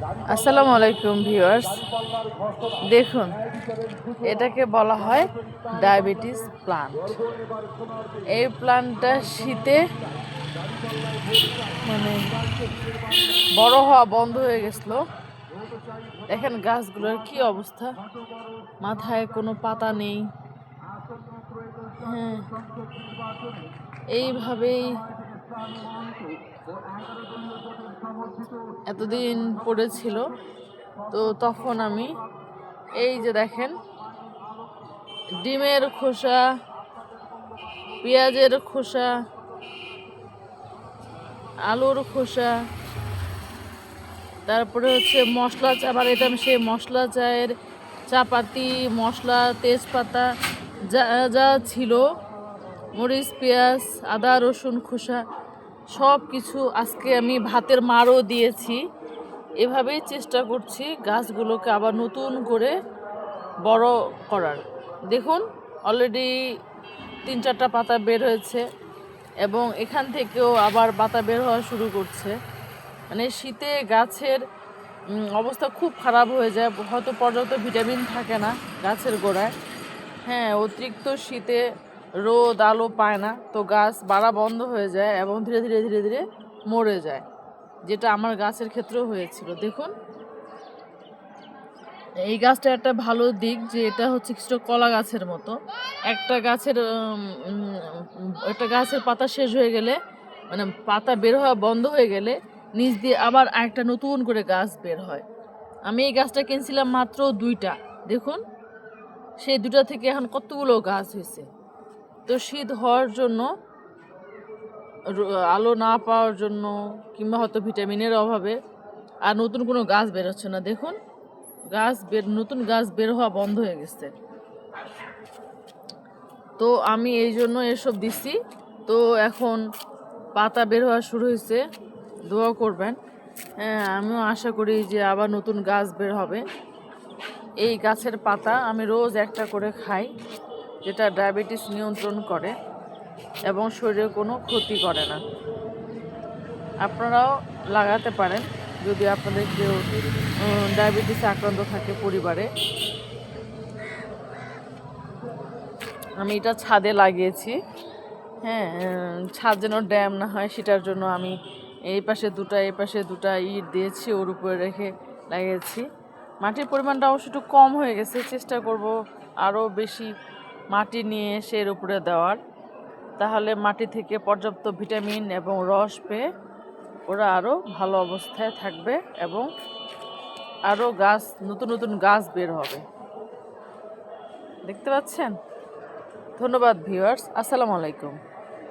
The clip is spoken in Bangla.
আসসালামু আলাইকুম ভিউয়ার্স, দেখুন এটাকে বলা হয় ডায়াবেটিস প্লান্ট। এই প্লান্টটা শীতে মানে বড় হওয়া বন্ধ হয়ে গেছিল। দেখেন গাছগুলোর কি অবস্থা, মাথায় কোনো পাতা নেই। হ্যাঁ, এইভাবেই এতদিন পড়েছিল। তো তখন আমি এই যে দেখেন ডিমের খোসা, পেঁয়াজের খোসা, আলুর খোসা, তারপরে হচ্ছে মশলা চা বানাইতাম, সেই মশলা চায়ের চাপাতি, মশলা, তেজপাতা যা যা ছিল, মরিচ, পেঁয়াজ, আদা, রসুন খোসা, সব কিছু আজকে আমি ভাতের মারও দিয়েছি। এভাবেই চেষ্টা করছি গাছগুলোকে আবার নতুন করে বড় করার। দেখুন অলরেডি 3-4টা পাতা বের হয়েছে এবং এখান থেকেও আবার পাতা বের হওয়া শুরু করছে। মানে শীতে গাছের অবস্থা খুব খারাপ হয়ে যায়, হয়তো পর্যাপ্ত ভিটামিন থাকে না গাছের গোড়ায়। হ্যাঁ, অতিরিক্ত শীতে রোদ আলো পায় না, তো গাছ বাড়া বন্ধ হয়ে যায় এবং ধীরে ধীরে ধীরে ধীরে মরে যায়, যেটা আমার গাছের ক্ষেত্রেও হয়েছিল। দেখুন এই গাছটা একটা ভালো দিক যে এটা হচ্ছে কিছুটা কলা গাছের মতো। একটা গাছের পাতা শেষ হয়ে গেলে, মানে পাতা বের হওয়া বন্ধ হয়ে গেলে নিচ দিয়ে আবার আরেকটা নতুন করে গাছ বের হয়। আমি এই গাছটা কিনছিলাম মাত্র 2টা, দেখুন সেই 2টা থেকে এখন কতগুলো গাছ হয়েছে। তো শীত হওয়ার জন্য, আলো না পাওয়ার জন্য, কিংবা হয়তো ভিটামিনের অভাবে আর নতুন কোনো গাছ বেরোচ্ছে না। দেখুন নতুন গাছ বের হওয়া বন্ধ হয়ে গেছে। তো আমি এই জন্য এসব দিছি। তো এখন পাতা বের হওয়া শুরু হয়েছে, দোয়া করবেন। হ্যাঁ, আমিও আশা করি যে আবার নতুন গাছ বের হবে। এই গাছের পাতা আমি রোজ একটা করে খাই, যেটা ডায়াবেটিস নিয়ন্ত্রণ করে এবং শরীরে কোনো ক্ষতি করে না। আপনারাও লাগাতে পারেন যদি আপনাদের কেউ ডায়াবেটিসে আক্রান্ত থাকে পরিবারে। আমি এটা ছাদে লাগিয়েছি। হ্যাঁ, ছাদ যেন ড্যাম না হয় সেটার জন্য আমি এই পাশে 2টা এই পাশে 2টা ইট দিয়েছি, ওর উপরে রেখে লাগিয়েছি। মাটির পরিমাণটা অবশ্য একটু কম হয়ে গেছে, চেষ্টা করব আরও বেশি মাটি নিয়ে এসে এর উপরে দেওয়ার। তাহলে মাটি থেকে পর্যাপ্ত ভিটামিন এবং রস পেয়ে ওরা আরও ভালো অবস্থায় থাকবে এবং আরও নতুন নতুন গাছ বের হবে। দেখতে পাচ্ছেন? ধন্যবাদ ভিউয়ার্স, আসসালামু আলাইকুম।